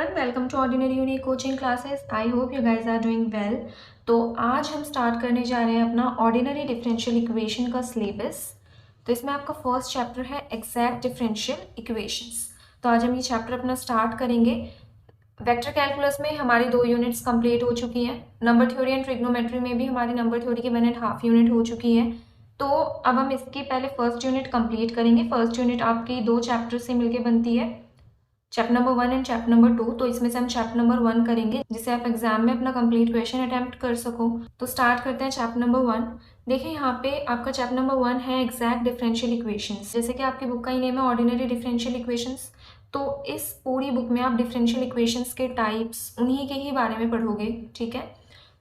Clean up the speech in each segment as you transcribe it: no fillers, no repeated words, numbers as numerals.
everyone, welcome to Ordinary Unique Coaching Classes. I hope you guys are doing well. तो आज हम start करने जा रहे हैं अपना ऑर्डिनरी डिफरेंशियल इक्वेशन का सिलेबस। तो इसमें आपका फर्स्ट चैप्टर है एग्जैक्ट डिफरेंशियल इक्वेशंस। तो आज हम ये चैप्टर अपना स्टार्ट करेंगे। वेक्टर कैलकुलस में हमारी 2 यूनिट्स कंप्लीट हो चुकी हैं। नंबर थ्योरी एंड ट्रिग्नोमेट्री में भी हमारी नंबर थ्योरी की 1.5 यूनिट हो चुकी है। तो अब हम इसकी पहले फर्स्ट यूनिट कंप्लीट करेंगे। फर्स्ट यूनिट आपकी 2 चैप्टर से मिलकर बनती है, chapter number 1 and chapter number 2। तो इसमें से हम चैप्टर नंबर 1 करेंगे जिसे आप एग्जाम में अपना कंप्लीट क्वेश्चन अटेम्प्ट कर सको। तो स्टार्ट करते हैं चैप्टर नंबर 1। देखिए यहाँ पे आपका चैप्टर नंबर 1 है एग्जैक्ट डिफरेंशियल इक्वेशंस। जैसे कि आपकी बुक का ही नेम है ऑर्डिनरी डिफरेंशियल इक्वेशंस, तो इस पूरी बुक में आप डिफरेंशियल इक्वेशंस के टाइप्स उन्हीं के ही बारे में पढ़ोगे, ठीक है।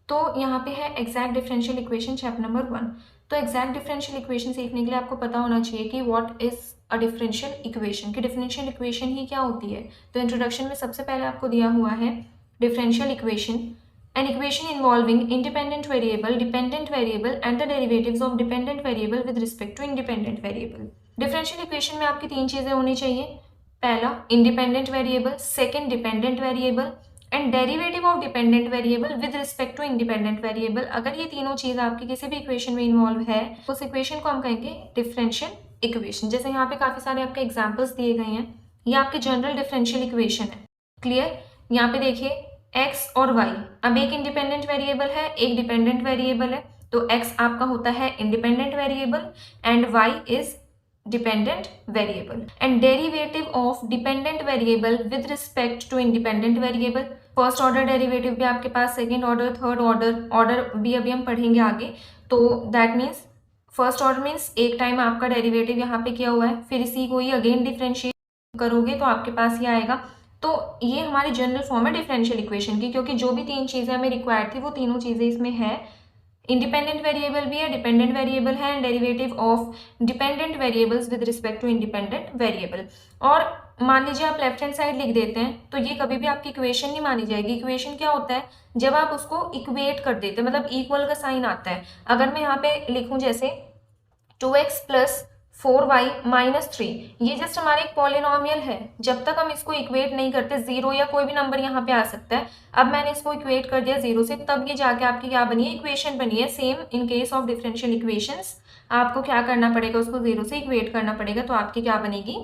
तो यहाँ पे है exact differential equation chapter number 1। तो एग्जैक्ट डिफरेंशियल इक्वेशन सीखने के लिए आपको पता होना चाहिए कि what is a differential equation, कि डिफरेंशियल इक्वेशन ही क्या होती है। तो इंट्रोडक्शन में सबसे पहले आपको दिया हुआ है differential equation, an equation involving independent variable, dependent variable and the derivatives of dependent variable with respect to independent variable. Differential equation में आपकी 3 चीजें होनी चाहिए। पहला independent variable, second dependent variable and derivative of dependent variable with respect to independent variable. अगर ये तीनों चीज आपकी किसी भी इक्वेशन में इन्वॉल्व है तो उस इक्वेशन को हम कहेंगे डिफरेंशियल इक्वेशन। जैसे यहाँ पे काफी सारे आपके एग्जांपल्स दिए गए हैं। ये आपके जनरल डिफरेंशियल इक्वेशन है, क्लियर। यहाँ पे देखिए x और y, अब एक इंडिपेंडेंट वेरिएबल है, एक डिपेंडेंट वेरिएबल है। तो x आपका होता है independent variable and y is dependent variable. And derivative of dependent variable with respect to independent variable, first order derivative भी आपके पास, सेकेंड ऑर्डर, थर्ड ऑर्डर भी अभी हम पढ़ेंगे आगे। तो that means first order means एक टाइम आपका डेरिवेटिव यहाँ पे किया हुआ है, फिर इसी को ही अगेन डिफरेंशिएट करोगे तो आपके पास ये आएगा। तो ये हमारी जनरल फॉर्म है डिफरेंशियल इक्वेशन की, क्योंकि जो भी 3 चीजें हमें रिक्वायर्ड थी वो तीनों चीजें इसमें है। इंडिपेंडेंट वेरिएबल भी है, डिपेंडेंट वेरिएबल है and derivative of dependent variables with respect to independent variable. और मान लीजिए आप लेफ्ट हैंड साइड लिख देते हैं तो ये कभी भी आपकी इक्वेशन नहीं मानी जाएगी। इक्वेशन क्या होता है, जब आप उसको इक्वेट कर देते हैं, मतलब इक्वल का साइन आता है। अगर मैं यहाँ पे लिखूं जैसे 2x प्लस 4y माइनस 3, ये जस्ट हमारा एक पॉलिनोमियल है। जब तक हम इसको इक्वेट नहीं करते, 0 या कोई भी नंबर यहाँ पे आ सकता है। अब मैंने इसको इक्वेट कर दिया 0 से, तब ये जाके आपकी क्या बनी है, इक्वेशन बनी है। Same in case of differential equations, आपको क्या करना पड़ेगा, उसको 0 से इक्वेट करना पड़ेगा, तो आपकी क्या बनेगी,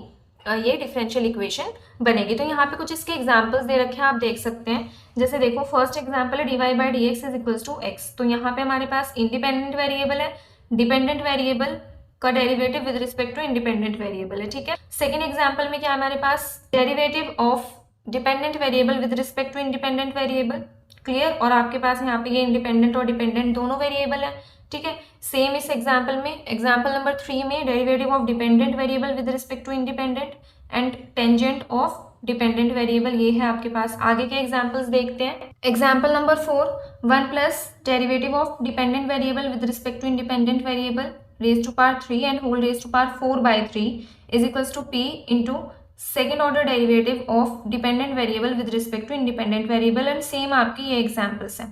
ये डिफरेंशियल इक्वेशन बनेगी। तो यहाँ पे कुछ इसके एग्जाम्पल्स दे रखे हैं, आप देख सकते हैं। जैसे देखो फर्स्ट एग्जाम्पल है dy by d x is equals to x. तो यहाँ पे हमारे पास इंडिपेंडेंट वेरिएबल है, डिपेंडेंट वेरिएबल का derivative with respect to independent variable है, ठीक है। सेकेंड एग्जाम्पल में क्या है हमारे पास, derivative of dependent variable with respect to independent variable, clear. और आपके पास यहाँ पे ये इंडिपेंडेंट और डिपेंडेंट दोनों वेरिएबल है, ठीक है। सेम इस एग्जाम्पल में, एग्जाम्पल नंबर 3 में derivative of dependent variable with respect to independent and tangent of dependent variable, ये है आपके पास। आगे के एग्जाम्पल्स देखते हैं। Example number 4, 1 plus derivative of dependent variable with respect to independent variable raised to power 3 and whole raised to power 4 by 3 is equals to p into second order derivative of dependent variable with respect to independent variable। and same आपकी ये examples हैं।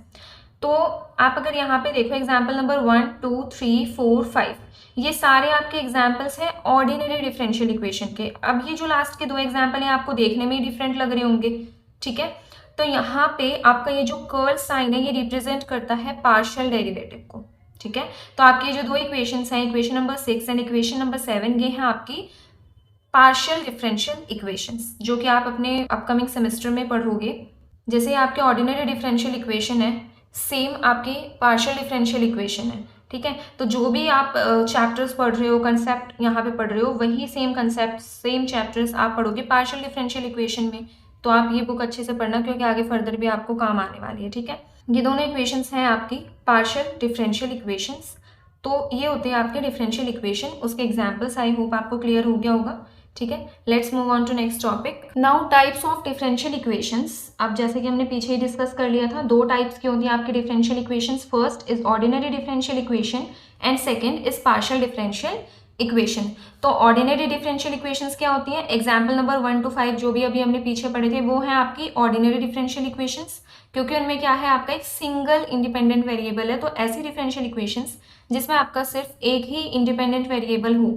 तो आप अगर यहाँ पे देखो example number 1, 2, 3, 4, 5, ये सारे आपके एग्जाम्पल्स हैं ऑर्डिनरी डिफरेंशियल इक्वेशन के। अब ये जो लास्ट के 2 एग्जाम्पल हैं आपको देखने में ही डिफरेंट लग रहे होंगे, ठीक है। तो यहाँ पे आपका ये जो कर्ल साइन है ये रिप्रेजेंट करता है पार्शियल डेरिवेटिव को, ठीक है। तो आपके जो 2 इक्वेशंस हैं, equation number 6 and equation number 7, ये हैं आपकी पार्शियल डिफरेंशियल इक्वेशंस, जो कि आप अपने अपकमिंग सेमेस्टर में पढ़ोगे। जैसे आपके ऑर्डिनरी डिफरेंशियल इक्वेशन है, सेम आपकी पार्शियल डिफरेंशियल इक्वेशन है, ठीक है। तो जो भी आप चैप्टर्स पढ़ रहे हो, कंसेप्ट यहाँ पे पढ़ रहे हो, वही सेम कंसेप्ट, सेम चैप्टर्स आप पढ़ोगे पार्शियल डिफरेंशियल इक्वेशन में। तो आप ये बुक अच्छे से पढ़ना, क्योंकि आगे फर्दर भी आपको काम आने वाली है, ठीक है। ये दोनों इक्वेशंस हैं आपकी पार्शियल डिफरेंशियल इक्वेशंस। तो ये होते हैं आपके डिफरेंशियल इक्वेशन, उसके एग्जांपल्स। आई होप आपको क्लियर हो गया होगा, ठीक है। Let's move on to next topic. Now types of differential equations. अब जैसे कि हमने पीछे ही डिस्कस कर लिया था, 2 टाइप्स की होती है आपकी differential equations. First is ordinary differential equation and second is partial differential equation. तो ऑर्डिनरी डिफरेंशियल इक्वेशंस क्या होती है, एग्जाम्पल नंबर 1 to 5 जो भी अभी हमने पीछे पढ़े थे वो है आपकी ऑर्डिनरी डिफरेंशियल इक्वेशंस, क्योंकि उनमें क्या है, आपका एक सिंगल इंडिपेंडेंट वेरिएबल है। तो ऐसी डिफरेंशियल इक्वेशंस जिसमें आपका सिर्फ एक ही इंडिपेंडेंट वेरिएबल हो,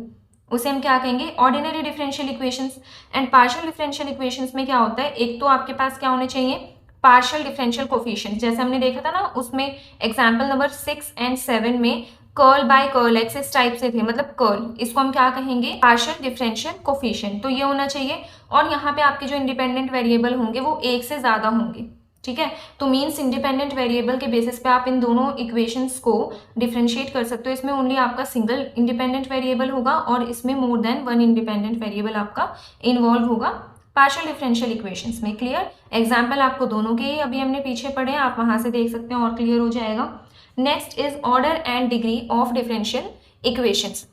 उसे हम क्या कहेंगे, ordinary differential equations. And partial differential equations में क्या होता है, एक तो आपके पास क्या होने चाहिए, पार्शियल डिफरेंशियल कोफिशिएंट, जैसे हमने देखा था ना उसमें एग्जाम्पल नंबर 6 एंड 7 में कर्ल बाय कर्ल एक्स इस टाइप से थे, मतलब कर्ल, इसको हम क्या कहेंगे, पार्शियल डिफरेंशियल कोफिशिएंट। तो ये होना चाहिए। और यहाँ पे आपके जो इंडिपेंडेंट वेरिएबल होंगे वो एक से ज्यादा होंगे, ठीक है। तो मीन्स इंडिपेंडेंट वेरिएबल के बेसिस पे आप इन दोनों इक्वेशंस को डिफरेंशिएट कर सकते हो। इसमें ओनली आपका सिंगल इंडिपेंडेंट वेरिएबल होगा और इसमें more than one independent variable आपका इन्वॉल्व होगा पार्शियल डिफरेंशियल इक्वेशंस में। क्लियर, एग्जाम्पल आपको दोनों के ही अभी हमने पीछे पढ़े हैं, आप वहां से देख सकते हैं और क्लियर हो जाएगा। Next is order and degree of differential equations.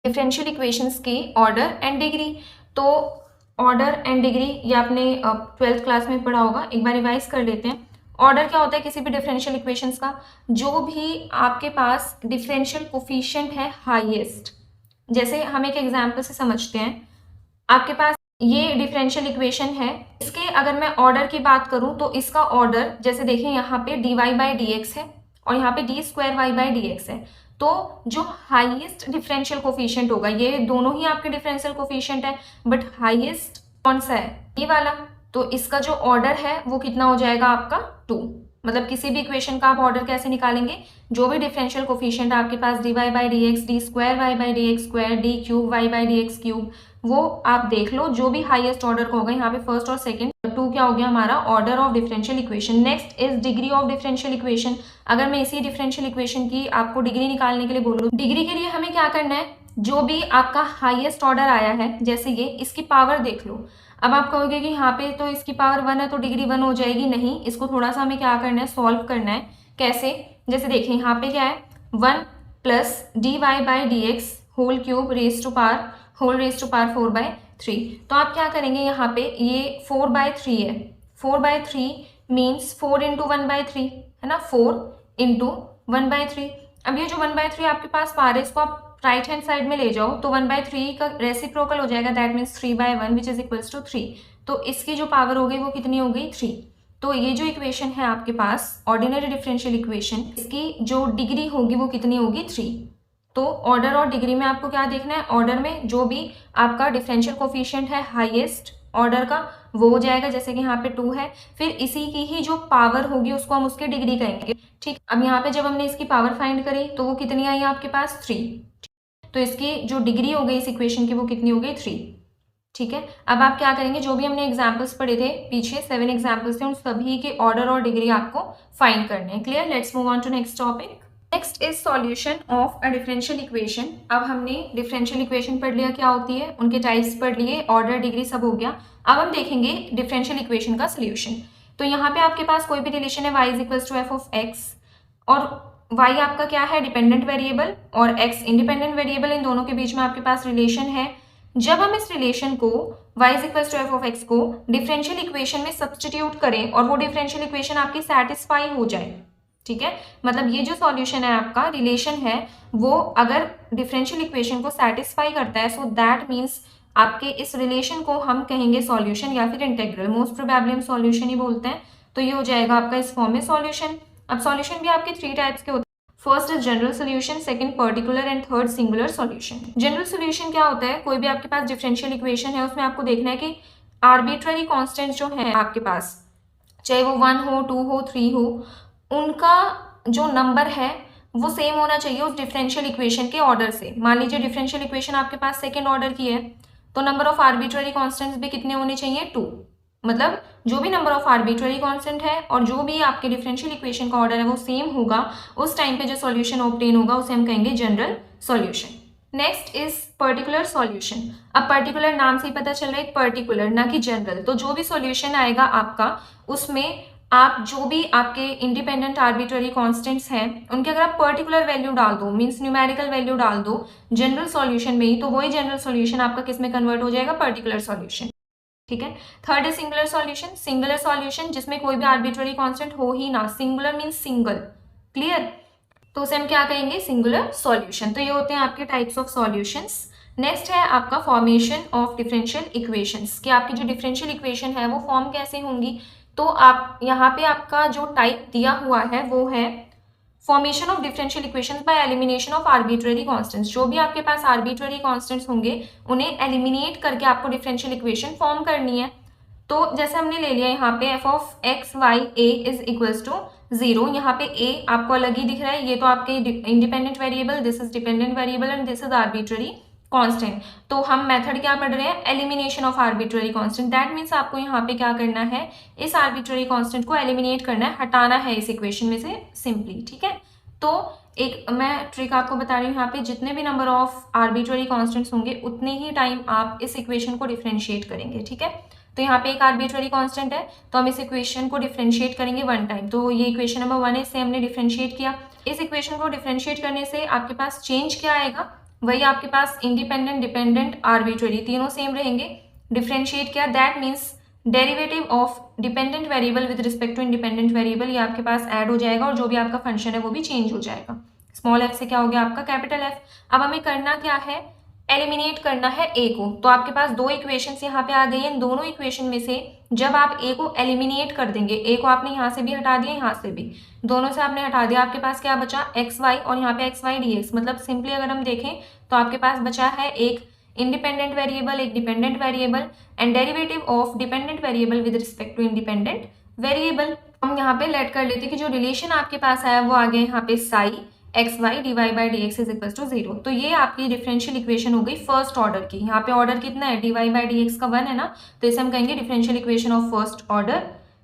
Differential equations की ऑर्डर एंड डिग्री, तो ऑर्डर एंड डिग्री ये आपने 12th क्लास में पढ़ा होगा, एक बार रिवाइज कर लेते हैं। ऑर्डर क्या होता है किसी भी डिफरेंशियल इक्वेशंस का, जो भी आपके पास डिफरेंशियल कोफिशिएंट है हाईएस्ट। जैसे हम एक एग्जांपल से समझते हैं, आपके पास ये डिफरेंशियल इक्वेशन है, इसके अगर मैं ऑर्डर की बात करूं तो इसका ऑर्डर जैसे देखें यहाँ पे dy बाई डी एक्स है और यहाँ पे d square y by d x है। तो जो हाईएस्ट डिफरेंशियल कोफिशिएंट होगा, ये दोनों ही आपके डिफरेंशियल कोफिशिएंट है, बट हाईएस्ट कौन सा है, ये वाला। तो इसका जो ऑर्डर है वो कितना हो जाएगा आपका 2। मतलब किसी भी इक्वेशन का आप ऑर्डर कैसे निकालेंगे, जो भी डिफरेंशियल कोफिशिएंट आपके पास dy by d x, d square y by d x square, d cube y by d x cube, वो आप देख लो जो भी हाईएस्ट ऑर्डर का होगा। यहाँ पे फर्स्ट और सेकंड 2 क्या हो गया हमारा order of differential equation. Next is degree of differential equation. अगर मैं इसी डिफरेंशियल इक्वेशन की आपको डिग्री निकालने के लिए बोलूँ, डिग्री के लिए हमें क्या करना है, जो भी आपका हाईएस्ट ऑर्डर आया है, जैसे ये, इसकी पावर देख लो। अब आप कहोगे कि यहाँ पे तो इसकी पावर 1 है तो डिग्री 1 हो जाएगी, नहीं, इसको थोड़ा सा हमें क्या करना है, सॉल्व करना है। कैसे, जैसे देखें यहाँ पे क्या है, 1 plus d y by d x whole cube raise to power 4/3। तो आप क्या करेंगे, यहाँ पे ये 4/3 है, 4/3 मीन्स 4 इंटू 1/3 है ना, 4 इंटू 1/3। अब ये जो 1/3 आपके पास पावर है, इसको आप राइट हैंड साइड में ले जाओ तो 1/3 का रेसिप्रोकल हो जाएगा, that means 3/1 which is equals to 3। तो इसकी जो पावर हो गई वो कितनी हो गई, 3। तो ये जो इक्वेशन है आपके पास ऑर्डिनरी डिफरेंशियल इक्वेशन, इसकी जो डिग्री होगी वो कितनी होगी, 3। तो ऑर्डर और डिग्री में आपको क्या देखना है, ऑर्डर में जो भी आपका डिफरेंशियल कोफिशिएंट है हाईएस्ट ऑर्डर का वो हो जाएगा, जैसे कि यहाँ पे 2 है, फिर इसी की ही जो पावर होगी उसको हम उसकी डिग्री कहेंगे, ठीक। अब यहाँ पे जब हमने इसकी पावर फाइंड करी तो वो कितनी आई आपके पास, 3। तो इसकी जो डिग्री हो गई इस इक्वेशन की वो कितनी हो गई, 3, ठीक है। अब आप क्या करेंगे, जो भी हमने एग्जाम्पल्स पढ़े थे पीछे 7 एग्जाम्पल्स थे, उन सभी के ऑर्डर और डिग्री आपको फाइंड करने हैं। Clear, let's move on to next topic. Next is solution of a differential equation. अब हमने डिफरेंशियल इक्वेशन पढ़ लिया क्या होती है, उनके टाइप्स पढ़ लिए, ऑर्डर डिग्री सब हो गया। अब हम देखेंगे डिफरेंशियल इक्वेशन का सोल्यूशन। तो यहाँ पे आपके पास कोई भी रिलेशन है, y is equals to f of x, और y आपका क्या है, डिपेंडेंट वेरिएबल, और x इंडिपेंडेंट वेरिएबल, इन दोनों के बीच में आपके पास रिलेशन है। जब हम इस रिलेशन को y is equals to f of x को डिफरेंशियल इक्वेशन में सब्सटीट्यूट करें और वो डिफरेंशियल इक्वेशन आपकी सेटिस्फाई हो जाए, ठीक है। मतलब ये जो सॉल्यूशन है आपका, रिलेशन है, वो अगर डिफरेंशियल इक्वेशन को सेटिस्फाई करता है, सो दैट मीन्स आपके इस रिलेशन को हम कहेंगे सॉल्यूशन या फिर इंटेग्रल, मोस्ट प्रोबेबली हम सॉल्यूशन ही बोलते हैं। तो ये हो जाएगा आपका इस फॉर्म में सॉल्यूशन। अब सॉल्यूशन भी आपके 3 टाइप्स के होते हैं, first is general solution, second particular and third singular solution. General solution क्या होता है, कोई भी आपके पास डिफरेंशियल इक्वेशन है उसमें आपको देखना है कि आर्बिट्ररी कॉन्स्टेंट्स जो है आपके पास, चाहे वो 1 हो, 2 हो, 3 हो, उनका जो नंबर है वो सेम होना चाहिए उस डिफरेंशियल इक्वेशन के ऑर्डर से। मान लीजिए डिफरेंशियल इक्वेशन आपके पास सेकंड ऑर्डर की है, तो नंबर ऑफ आर्बिट्ररी कांस्टेंट्स भी कितने होने चाहिए, 2। मतलब जो भी नंबर ऑफ आर्बिट्ररी कांस्टेंट है और जो भी आपके डिफरेंशियल इक्वेशन का ऑर्डर है वो सेम होगा, उस टाइम पे जो सॉल्यूशन ऑब्टेन होगा उसे हम कहेंगे general solution. Next is particular solution. अब पर्टिकुलर नाम से ही पता चल रहा है पर्टिकुलर, ना कि जनरल। तो जो भी सॉल्यूशन आएगा आपका, उसमें आप जो भी आपके इंडिपेंडेंट आर्बिट्ररी कांस्टेंट्स हैं उनके अगर आप पर्टिकुलर वैल्यू डाल दो, मींस न्यूमेरिकल वैल्यू डाल दो जनरल सॉल्यूशन में ही, तो वही जनरल सॉल्यूशन आपका किस में कन्वर्ट हो जाएगा, पर्टिकुलर सॉल्यूशन, ठीक है। थर्ड है सिंगुलर सॉल्यूशन। सिंगुलर सॉल्यूशन जिसमें कोई भी आर्बिट्ररी कांस्टेंट हो ही ना, सिंगुलर मींस सिंगल, क्लियर। तो उसे हम क्या कहेंगे, सिंगुलर सॉल्यूशन। तो ये होते हैं आपके टाइप्स ऑफ सॉल्यूशंस। नेक्स्ट है आपका फॉर्मेशन ऑफ डिफरेंशियल इक्वेशंस, कि आपकी जो डिफरेंशियल इक्वेशन है वो फॉर्म कैसे होंगी। तो आप यहाँ पे आपका जो टाइप दिया हुआ है वो है formation of differential equations by elimination of arbitrary constants. जो भी आपके पास आर्बिट्ररी कांस्टेंट्स होंगे उन्हें एलिमिनेट करके आपको डिफरेंशियल इक्वेशन फॉर्म करनी है। तो जैसे हमने ले लिया यहाँ पे f of x y a is equals to 0। यहाँ पे ए आपको अलग ही दिख रहा है, ये तो आपके independent variable, this is dependent variable and this is arbitrary constant. तो हम मेथड क्या पढ़ रहे हैं, elimination of arbitrary constant. That means आपको यहाँ पे क्या करना है, इस आर्बिट्ररी कांस्टेंट को एलिमिनेट करना है, हटाना है इस इक्वेशन में से सिंपली, ठीक है। तो एक मैं ट्रिक आपको बता रही हूँ, यहाँ पे जितने भी नंबर ऑफ आर्बिट्ररी कांस्टेंट्स होंगे उतने ही टाइम आप इस इक्वेशन को डिफरेंशिएट करेंगे, ठीक है। तो यहाँ पे एक आर्बिट्ररी कांस्टेंट है तो हम इस इक्वेशन को डिफरेंशिएट करेंगे 1 टाइम। तो ये इक्वेशन नंबर 1 है, इसे हमने डिफरेंशिएट किया। इस इक्वेशन को डिफरेंशिएट करने से आपके पास चेंज क्या आएगा, वही आपके पास इंडिपेंडेंट, डिपेंडेंट, आर्बिट्ररी तीनों सेम रहेंगे। डिफरेंशिएट किया, that means derivative of dependent variable with respect to independent variable ये आपके पास ऐड हो जाएगा और जो भी आपका फंक्शन है वो भी चेंज हो जाएगा। स्मॉल एफ से क्या हो गया आपका कैपिटल एफ। अब हमें करना क्या है, एलिमिनेट करना है ए को। तो आपके पास दो इक्वेशंस यहाँ पे आ गई हैं, दोनों इक्वेशन में से जब आप ए को एलिमिनेट कर देंगे, ए को आपने यहाँ से भी हटा दिया, यहाँ से भी, दोनों से आपने हटा दिया, आपके पास क्या बचा, एक्स वाई और यहाँ पे एक्स वाई डी एक्स। मतलब सिंपली अगर हम देखें तो आपके पास बचा है एक इंडिपेंडेंट वेरिएबल, एक dependent variable and derivative of dependent variable with respect to independent variable. हम यहाँ पे लेट कर लेते हैं कि जो रिलेशन आपके पास आया वो आ गया यहाँ पे psi x y d y by d x is equal to 0। तो ये आपकी डिफरेंशियल इक्वेशन हो गई फर्स्ट ऑर्डर की। यहाँ पे ऑर्डर कितना है, d y by d x का 1 है ना, तो इसे हम कहेंगे differential equation of first order.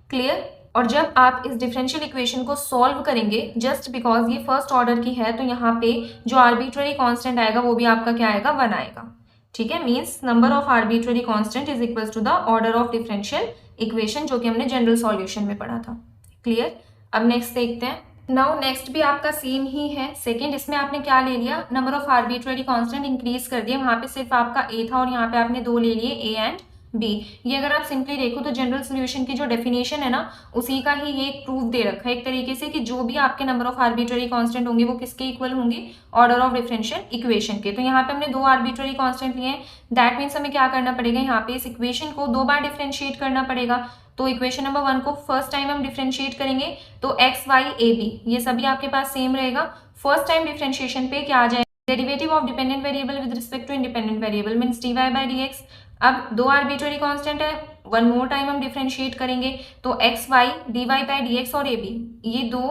Clear. और जब आप इस डिफरेंशियल इक्वेशन को सॉल्व करेंगे, जस्ट बिकॉज ये फर्स्ट ऑर्डर की है, तो यहाँ पे जो आर्बिट्ररी कांस्टेंट आएगा वो भी आपका क्या आएगा, 1 आएगा, ठीक है। Means number of arbitrary constant is equal to the order of differential equation, जो कि हमने जनरल सॉल्यूशन में पढ़ा था। क्लियर। अब नेक्स्ट देखते हैं। नाउ नेक्स्ट भी आपका सेम ही है, सेकंड। इसमें आपने क्या ले लिया, number of arbitrary constant increase कर दिया। वहां पे सिर्फ आपका ए था और यहाँ पे आपने 2 ले लिए, ए एंड बी। ये अगर आप सिंपली देखो तो जनरल सोल्यूशन की जो डेफिनेशन है ना, उसी का ही ये एक प्रूफ दे रखा है एक तरीके से, कि जो भी आपके नंबर ऑफ आर्बिट्ररी कांस्टेंट होंगे वो किसके इक्वल होंगे, ऑर्डर ऑफ डिफरेंशियल इक्वेशन के। तो यहाँ पे हमने 2 आर्बिट्ररी कांस्टेंट लिए हैं, दैट मीन्स हमें क्या करना पड़ेगा, यहाँ पे इस इक्वेशन को 2 बार डिफरेंशिएट करना पड़ेगा। तो इक्वेशन नंबर 1 को फर्स्ट टाइम हम डिफरेंशिएट करेंगे तो एक्स वाई ए बी ये सभी आपके पास सेम रहेगा। फर्स्ट टाइम डिफरेंशिएशन पे क्या आ जाएगा, derivative of dependent variable with respect to independent variable means d y by d x. अब 2 आर्बिट्ररी कांस्टेंट है, 1 मोर टाइम हम डिफरेंशिएट करेंगे तो x y d y by d x और ए बी, ये 2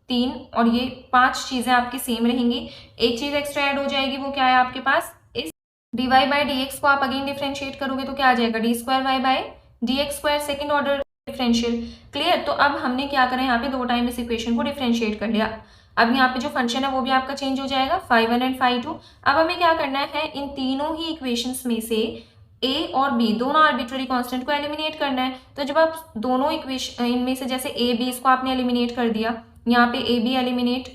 3 और ये 5 चीजें आपकी सेम रहेंगी। एक चीज एक्स्ट्रा ऐड हो जाएगी, वो क्या है आपके पास, इस d y by d x को आप अगेन डिफरेंशिएट करोगे तो क्या आ जाएगा, d square y by d x square, second order differential. Clear. तो अब हमने क्या करा, यहाँ पे 2 टाइम इस इक्वेशन को डिफरेंशिएट कर लिया। अब यहाँ पे जो फंक्शन है वो भी आपका चेंज हो जाएगा, phi1 एंड phi2। अब हमें क्या करना है, इन तीनों ही इक्वेशंस में से a और b दोनों आर्बिट्ररी कांस्टेंट को एलिमिनेट करना है। तो जब आप दोनों इक्वेशन इनमें से जैसे a b इसको आपने एलिमिनेट कर दिया, यहाँ पे a b एलिमिनेट,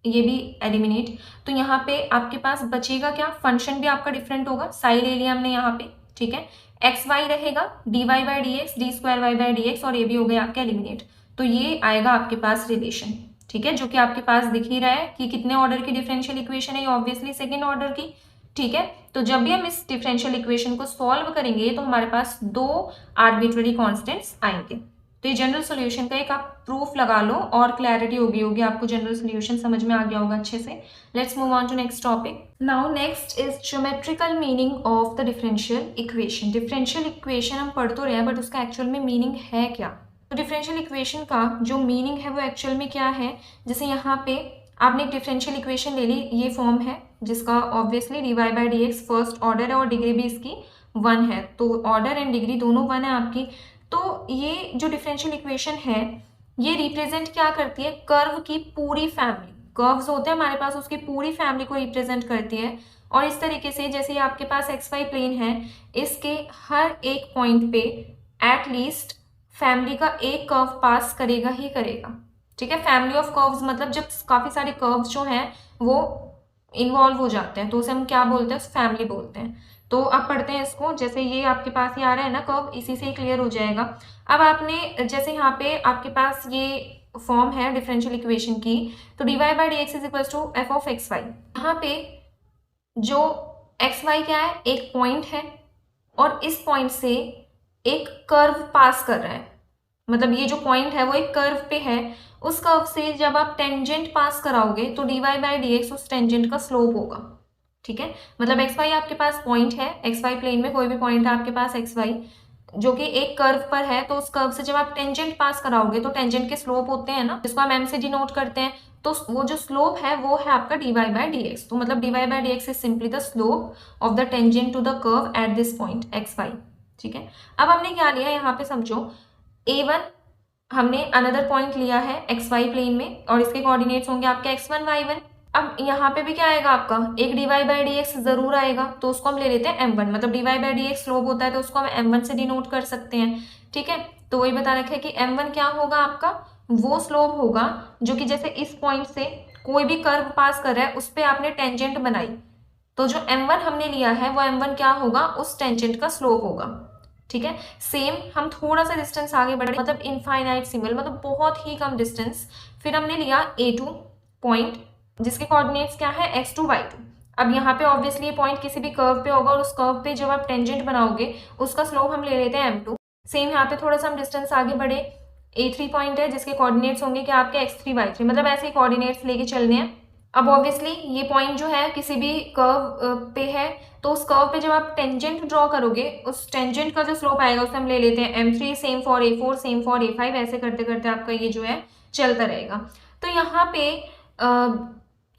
ये भी एलिमिनेट, तो यहाँ पे आपके पास बचेगा क्या, फंक्शन भी आपका डिफरेंट होगा, साई ले लिया हमने यहाँ पे, ठीक है। एक्स वाई रहेगा, d y by d x, d square y by d x और ये भी हो गया आपका एलिमिनेट। तो ये आएगा आपके पास रिलेशन, ठीक है, जो कि आपके पास दिख ही रहा है कि कितने ऑर्डर की डिफरेंशियल इक्वेशन है, ये ऑब्वियसली सेकेंड ऑर्डर की, ठीक है। तो जब भी हम इस डिफरेंशियल इक्वेशन को सॉल्व करेंगे तो हमारे पास 2 आर्बिट्ररी कॉन्स्टेंट्स आएंगे। तो ये जनरल सोल्यूशन का एक आप प्रूफ लगा लो और क्लैरिटी होगी आपको, जनरल सोल्यूशन समझ में आ गया होगा अच्छे से। Let's move on to next topic. Now next is geometrical meaning of the differential equation. Differential equation हम पढ़ तो रहे हैं बट उसका एक्चुअल में मीनिंग है क्या। तो डिफरेंशियल इक्वेशन का जो मीनिंग है वो एक्चुअल में क्या है, जैसे यहाँ पे आपने एक डिफरेंशियल इक्वेशन ले ली, ये फॉर्म है जिसका obviously d y by d x first order है और डिग्री भी इसकी 1 है, तो ऑर्डर एंड डिग्री दोनों 1 है आपकी। तो ये जो डिफरेंशियल इक्वेशन है ये रिप्रेजेंट क्या करती है, कर्व की पूरी फैमिली, कर्व्स होते हैं हमारे पास उसकी पूरी फैमिली को रिप्रेजेंट करती है। और इस तरीके से जैसे ये आपके पास एक्स वाई प्लेन है, इसके हर एक पॉइंट पे एटलीस्ट फैमिली का एक कर्व पास करेगा ही करेगा, ठीक है। फैमिली ऑफ कर्व्स मतलब जब काफी सारे कर्व्स जो हैं वो इन्वॉल्व हो जाते हैं तो उसे हम क्या बोलते हैं, फैमिली बोलते हैं। तो अब पढ़ते हैं इसको, जैसे ये आपके पास ही आ रहा है ना कर्व, इसी से ही क्लियर हो जाएगा। अब आपने जैसे यहाँ पे आपके पास ये फॉर्म है डिफरेंशियल इक्वेशन की, तो d y by d x is equal to f of x y. यहाँ पे जो एक्स वाई क्या है, एक पॉइंट है और इस पॉइंट से एक कर्व पास कर रहा है, मतलब ये जो पॉइंट है वो एक कर्व पे है उस कर्व से जब आप टेंजेंट पास कराओगे तो dy बाई dx उस टेंजेंट का स्लोप होगा। ठीक है, मतलब एक्स वाई आपके पास पॉइंट है, एक्स वाई प्लेन में कोई भी पॉइंट है आपके पास एक्स वाई जो कि एक कर्व पर है, तो उस कर्व से जब आप टेंजेंट पास कराओगे तो टेंजेंट के स्लोप होते हैं ना, जिसको हम एम से डिनोट करते हैं, तो वो जो स्लोप है वो है आपका dy बाई dx। तो मतलब dy by dx is simply the slope of the tangent to the curve at this point x y. ठीक है, अब हमने क्या लिया यहाँ पे समझो, a1 हमने अनदर पॉइंट लिया है एक्स वाई प्लेन में और इसके कोऑर्डिनेट्स होंगे आपके x1 y1। अब यहाँ पे भी क्या आएगा आपका एक dy बाई dx जरूर आएगा, तो उसको हम ले लेते हैं m1, मतलब dy बाई dx स्लोप होता है तो उसको हम m1 से डिनोट कर सकते हैं। ठीक है, तो वही बता रखे कि m1 क्या होगा आपका, वो स्लोप होगा जो कि जैसे इस पॉइंट से कोई भी कर्व पास कर रहा है उस पर आपने टेंजेंट बनाई, तो जो m1 हमने लिया है वो m1 क्या होगा, उस टेंजेंट का स्लोप होगा। ठीक है, सेम हम थोड़ा सा डिस्टेंस आगे बढ़े, मतलब इनफाइनाइट सिंबल, मतलब बहुत ही कम डिस्टेंस, फिर हमने लिया a2 पॉइंट जिसके कोऑर्डिनेट्स क्या है x2 y2। अब यहाँ पे ऑब्वियसली पॉइंट किसी भी कर्व पे होगा और उस कर्व पे जब आप टेंजेंट बनाओगे उसका स्लोप हम ले लेते हैं m2। सेम यहाँ पे थोड़ा सा हम डिस्टेंस आगे बढ़े, a3 पॉइंट है जिसके कोऑर्डिनेट्स होंगे कि आपके x3 y3, मतलब ऐसे ही कोऑर्डिनेट्स लेके चलने हैं। अब ऑब्वियसली ये पॉइंट जो है किसी भी कर्व पे है, तो उस कर्व पे जब आप टेंजेंट ड्रॉ करोगे उस टेंजेंट का जो स्लोप आएगा उसे हम ले लेते हैं m3, same for a4, same for a5, ऐसे करते करते आपका ये जो है चलता रहेगा। तो यहाँ पे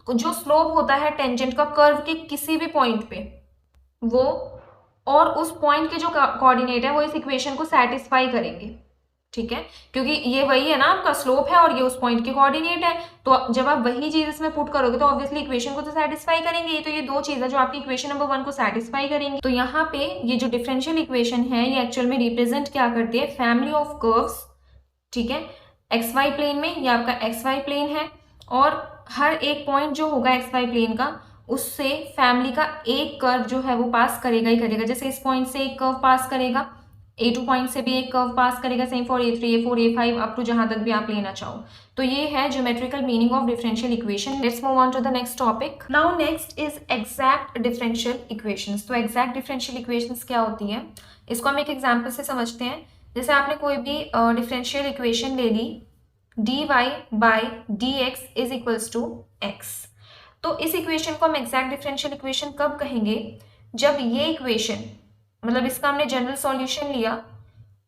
जो स्लोप होता है टेंजेंट का कर्व के किसी भी पॉइंट पे, वो और उस पॉइंट के जो कोऑर्डिनेट है वो इस इक्वेशन को सेटिस्फाई करेंगे। ठीक है, क्योंकि ये वही है ना आपका स्लोप है और ये उस पॉइंट के कोऑर्डिनेट है, तो जब आप वही चीज इसमें पुट करोगे तो ऑब्वियसली इक्वेशन को तो सेटिस्फाई करेंगे। तो ये दो चीजें जो आपकी इक्वेशन नंबर 1 को सेटिस्फाई करेंगी। तो यहाँ पे ये जो डिफरेंशियल इक्वेशन है ये एक्चुअल में रिप्रेजेंट क्या करती है, फैमिली ऑफ कर्व्स। ठीक है, एक्स वाई प्लेन में ये आपका एक्स वाई प्लेन है और हर एक पॉइंट जो होगा एक्स वाई प्लेन का उससे फैमिली का एक कर्व जो है वो पास करेगा ही करेगा। जैसे इस पॉइंट से एक कर्व पास करेगा, a2 पॉइंट से भी एक कर्व पास करेगा, same for a3, a4, a5 up to जहां तक भी आप लेना चाहो। तो ये है geometrical meaning of differential equation. Let's move on to the next topic. Now next is exact differential equations. तो एग्जैक्ट डिफरेंशियल इक्वेशंस क्या होती है, इसको हम एक एग्जाम्पल से समझते हैं। जैसे आपने कोई भी डिफरेंशियल इक्वेशन ले ली, dy by dx is equals to x। तो इस इक्वेशन को हम एग्जैक्ट डिफरेंशियल इक्वेशन कब कहेंगे, जब ये इक्वेशन, मतलब इसका हमने जनरल सॉल्यूशन लिया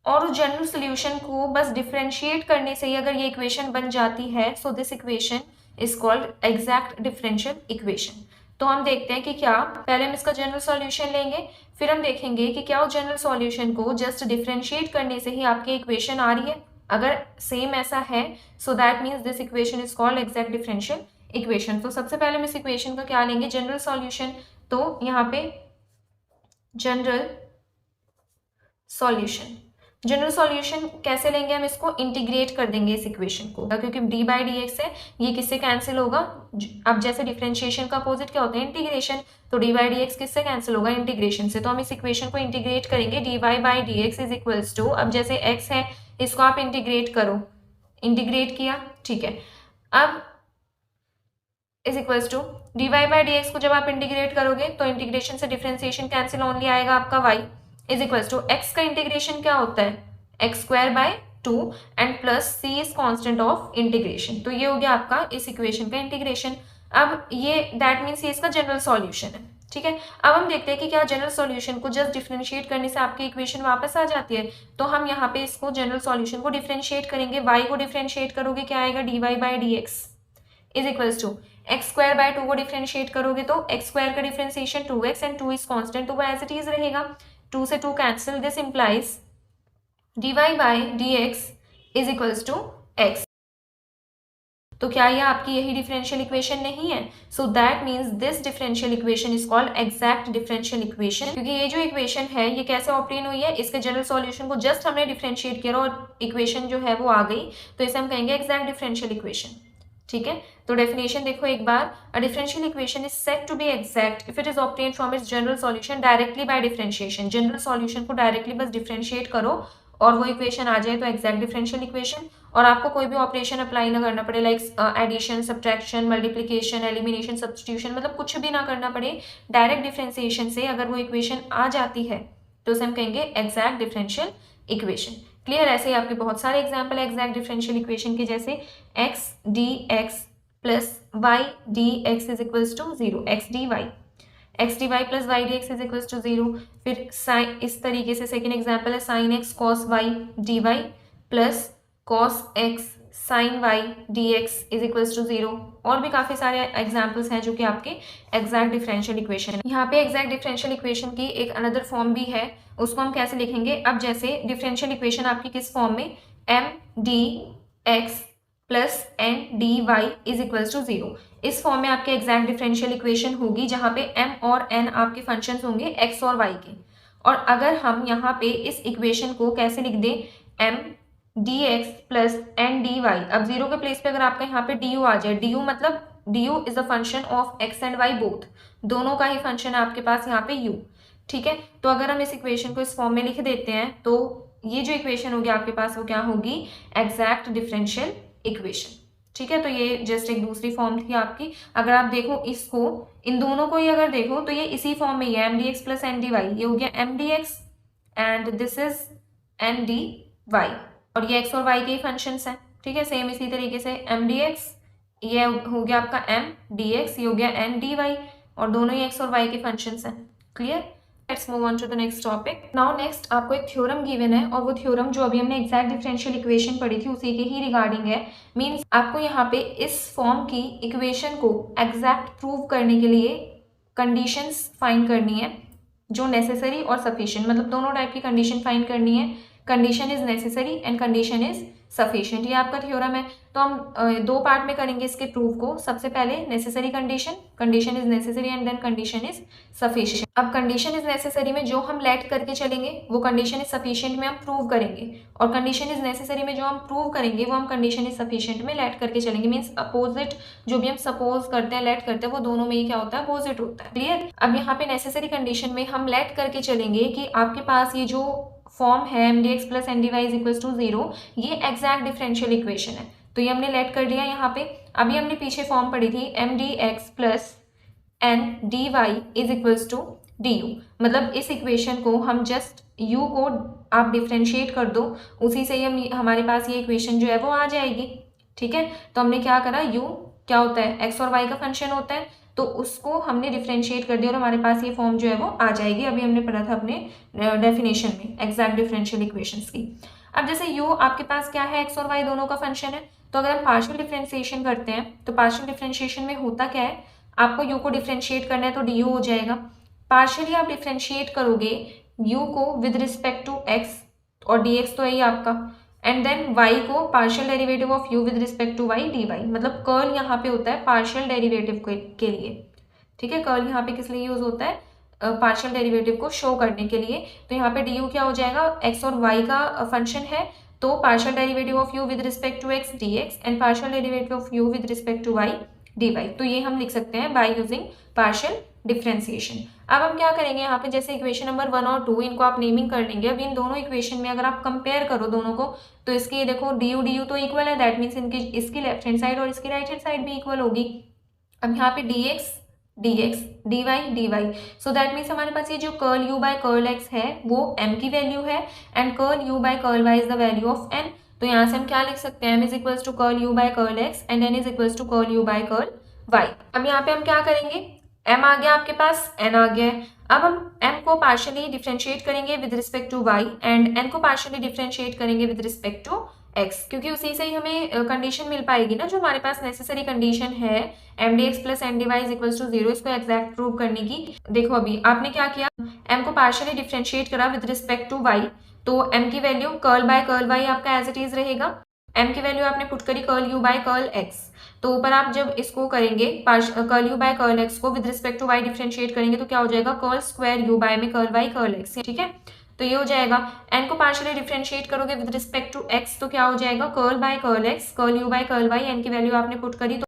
और उस जनरल सॉल्यूशन को बस डिफरेंशिएट करने से ही अगर ये इक्वेशन बन जाती है, सो this equation is called exact differential equation. तो हम देखते हैं कि क्या, पहले हम इसका जनरल सॉल्यूशन लेंगे, फिर हम देखेंगे कि क्या उस जनरल सॉल्यूशन को जस्ट डिफरेंशिएट करने से ही आपकी इक्वेशन आ रही है। अगर सेम ऐसा है so that means this equation is called exact differential equation. तो सबसे पहले हम इस इक्वेशन का क्या लेंगे, जनरल सॉल्यूशन। तो यहाँ पे जनरल सॉल्यूशन, जनरल सॉल्यूशन कैसे लेंगे, हम इसको इंटीग्रेट कर देंगे इस इक्वेशन को, क्योंकि डी बाई डी एक्स है, ये किससे कैंसिल होगा। अब जैसे डिफरेंशिएशन का अपोजिट क्या होता है, इंटीग्रेशन, तो डी बाई डी एक्स किससे कैंसिल होगा, इंटीग्रेशन से। तो हम इस इक्वेशन को इंटीग्रेट करेंगे, d y by d x is equals to, अब जैसे एक्स है इसको आप इंटीग्रेट करो, इंटीग्रेट किया, ठीक है, अब is equals to d y by d x को जब आप इंटीग्रेट करोगे तो इंटीग्रेशन से डिफरेंशिएशन कैंसिल, ओनली आएगा आपका y is equals to x का इंटीग्रेशन क्या होता है, x square by 2 and plus c is constant of integration. तो ये हो गया आपका इस इक्वेशन का इंटीग्रेशन। अब ये दैट मीन्स ये इसका जनरल सॉल्यूशन है। ठीक है, अब हम देखते हैं कि क्या जनरल सॉल्यूशन को जस्ट डिफरेंशिएट करने से आपकी इक्वेशन वापस आ जाती है। तो हम यहाँ पे इसको जनरल सॉल्यूशन को डिफरेंशिएट करेंगे, वाई को डिफरेंशिएट करोगे क्या आएगा, d y by d x is equals to x square by 2 को डिफरेंशिएट करोगे तो एक्स स्क्वायर का differentiation 2x and 2 is constant, तो वो एज इट इज रहेगा, 2 से 2 cancel, this implies dy by dx is equals to x। तो क्या यह आपकी यही डिफरेंशियल इक्वेशन नहीं है, so that means this differential equation is called exact differential equation. क्योंकि ये जो इक्वेशन है ये कैसे ऑब्टेन हुई है, इसके जनरल सॉल्यूशन को जस्ट हमने डिफरेंशिएट किया और इक्वेशन जो है वो आ गई, तो इसे हम कहेंगे एग्जैक्ट डिफरेंशियल इक्वेशन। ठीक है, तो डेफिनेशन देखो एक बार, a differential equation is said to be exact if it is obtained from its general solution directly by differentiation. General solution को डायरेक्टली बस डिफरेंशिएट करो और वो इक्वेशन आ जाए तो एग्जैक्ट डिफरेंशियल इक्वेशन, और आपको कोई भी ऑपरेशन अप्लाई ना करना पड़े, like addition, subtraction, multiplication, elimination, substitution, मतलब कुछ भी ना करना पड़े, डायरेक्ट डिफरेंशिएशन से अगर वो इक्वेशन आ जाती है तो उसे हम कहेंगे एग्जैक्ट डिफरेंशियल इक्वेशन। क्लियर। ऐसे ही आपके बहुत सारे एग्जाम्पल है एग्जैक्ट डिफरेंशियल इक्वेशन के, जैसे x d x plus y d x is equals to 0, x d y plus y d x is equals to 0। फिर साइन, इस तरीके से सेकेंड एग्जाम्पल है sine x cos y d y plus cos x sine y d x is equals to 0। और भी काफी सारे examples हैं जो कि आपके एग्जैक्ट डिफरेंशियल इक्वेशन है। यहाँ पे एग्जैक्ट डिफरेंशियल इक्वेशन की एक अनदर फॉर्म भी है, उसको हम कैसे लिखेंगे। अब जैसे डिफरेंशियल इक्वेशन आपकी किस फॉर्म में, m d x plus n d y is equals to 0, इस फॉर्म में आपके एग्जैक्ट डिफरेंशियल इक्वेशन होगी, जहां पे m और n आपके फंक्शंस होंगे x और y के। और अगर हम यहाँ पे इस इक्वेशन को कैसे लिख दें, m dx plus n d y, अब 0 के प्लेस पे अगर आपका यहाँ पे du आ जाए, du मतलब du is a function of x and y both, दोनों का ही फंक्शन है आपके पास यहाँ पे u, ठीक है। तो अगर हम इस इक्वेशन को इस फॉर्म में लिख देते हैं तो ये जो इक्वेशन होगी आपके पास वो क्या होगी, एग्जैक्ट डिफरेंशियल इक्वेशन, ठीक है। तो ये जस्ट एक दूसरी फॉर्म थी आपकी। अगर आप देखो इसको, इन दोनों को ही अगर देखो तो ये इसी फॉर्म में ही है, m d x plus n d y, ये हो गया m d x and this is n d y, और ये एक्स और वाई के ही फंक्शंस हैं, ठीक है। सेम इसी तरीके से एम डी एक्स, ये हो गया आपका एम डी एक्स, ये हो गया एन डी वाई, और दोनों ही एक्स और वाई के फंक्शंस हैं, clear. Let's move on to the next topic. Now next आपको एक थ्योरम गिवन है, और वो थ्योरम जो अभी हमने एग्जैक्ट डिफरेंशियल इक्वेशन पढ़ी थी उसी के ही रिगार्डिंग है। मींस आपको यहाँ पे इस फॉर्म की इक्वेशन को एग्जैक्ट प्रूव करने के लिए कंडीशंस फाइंड करनी है, जो नेसेसरी और सफिशिएंट, मतलब दोनों टाइप की कंडीशन फाइंड करनी है। Condition is necessary and condition is sufficient, ये आपका थ्योरम है। तो हम दो पार्ट में करेंगे इसके प्रूफ को। सबसे पहले necessary condition, condition is necessary and then condition is sufficient. अब कंडीशन इज नेसेसरी में जो हम लेट करके चलेंगे वो कंडीशन इज सफिशिएंट में हम प्रूव करेंगे, और कंडीशन इज नेसेसरी में जो हम प्रूव करेंगे वो हम कंडीशन इज सफिशिएंट में लेट करके चलेंगे। मीन्स अपोजिट जो भी हम सपोज करते हैं, लेट करते हैं, वो दोनों में ही क्या होता है, अपोजिट होता है, क्लियर। अब यहाँ पे नेसेसरी कंडीशन में हम लेट करके चलेंगे कि आपके पास ये जो फॉर्म है m d x plus n d y is equals to 0, ये एग्जैक्ट डिफरेंशियल इक्वेशन है, तो ये हमने लेट कर लिया यहाँ पे। अभी हमने पीछे फॉर्म पढ़ी थी m d x plus n d y is equals to d u, मतलब इस इक्वेशन को हम जस्ट u को आप डिफ्रेंशिएट कर दो, उसी से ही हमारे पास ये इक्वेशन जो है वो आ जाएगी, ठीक है। तो हमने क्या करा, u क्या होता है, x और y का फंक्शन होता है, तो उसको हमने डिफ्रेंशिएट कर दिया और हमारे पास ये फॉर्म जो है वो आ जाएगी। अभी हमने पढ़ा था अपने डेफिनेशन में एग्जैक्ट डिफरेंशियल इक्वेशंस की। अब जैसे u आपके पास क्या है, x और y दोनों का फंक्शन है, तो अगर हम पार्शियल डिफरेंशिएशन करते हैं तो पार्शियल डिफरेंशिएशन में होता क्या है, आपको u को डिफरेंशिएट करना है तो du हो जाएगा। पार्शियली आप डिफरेंशिएट करोगे u को विद रिस्पेक्ट टू x, और dx तो है ही आपका, एंड देन y को partial derivative of u with respect to y dy, मतलब कर्ल यहाँ पे होता है पार्शियल डेरिवेटिव के लिए, ठीक है। कर्ल यहाँ पे किस लिए यूज होता है, पार्शियल डेरिवेटिव को शो करने के लिए। तो यहाँ पे du क्या हो जाएगा, x और y का फंक्शन है, तो partial derivative of u with respect to x dx and partial derivative of u with respect to y dy। तो ये हम लिख सकते हैं बाय यूजिंग पार्शियल डिफरेंशिएशन। अब हम क्या करेंगे, यहाँ पे जैसे इक्वेशन नंबर 1 और 2 इनको आप नेमिंग कर लेंगे। अब इन दोनों इक्वेशन में अगर आप कंपेयर करो दोनों को, तो इसकी ये देखो du तो इक्वल है, दैट मीन्स इनकी इसकी लेफ्ट हैंड साइड और इसकी राइट हैंड साइड भी इक्वल होगी। अब यहाँ पे dx dy dy, so that means हमारे पास ये जो curl u by curl x है वो m की वैल्यू है, and curl u by curl y is the value of n। तो यहाँ से हम क्या लिख सकते हैं, m is equals to curl u by curl x and n is equals to curl u by curl y। अब यहाँ पे हम क्या करेंगे, m आ गया आपके पास, n आ गया है। अब हम m को पार्शियली डिफरेंशिएट करेंगे with respect to y and n को पार्शियली डिफरेंशिएट करेंगे विद रिस्पेक्ट टू x, क्योंकि उसी से ही हमें कंडीशन मिल पाएगी ना, जो हमारे पास नेसेसरी कंडीशन है m d x plus n d y is equals to 0, इसको एग्जैक्ट प्रूव करने की। देखो अभी आपने क्या किया, m को पार्शियली डिफरेंशिएट करा विद रिस्पेक्ट टू y, तो m की value curl by curl y आपका एज इट इज रहेगा। m की वैल्यू आपने पुट करी curl u by curl x, तो ऊपर आप जब इसको करेंगे curl u by curl x को with respect to y differentiate करेंगे तो क्या हो जाएगा, कर्ल स्क्वायर u बाय में कर्ल y कर्ल x, ठीक है। तो ये हो जाएगा, n को पार्शियली डिफरेंशिएट करोगे विद रिस्पेक्ट टू x तो क्या हो जाएगा, curl by curl x, curl u by curl y, n की वैल्यू आपने पुट करी तो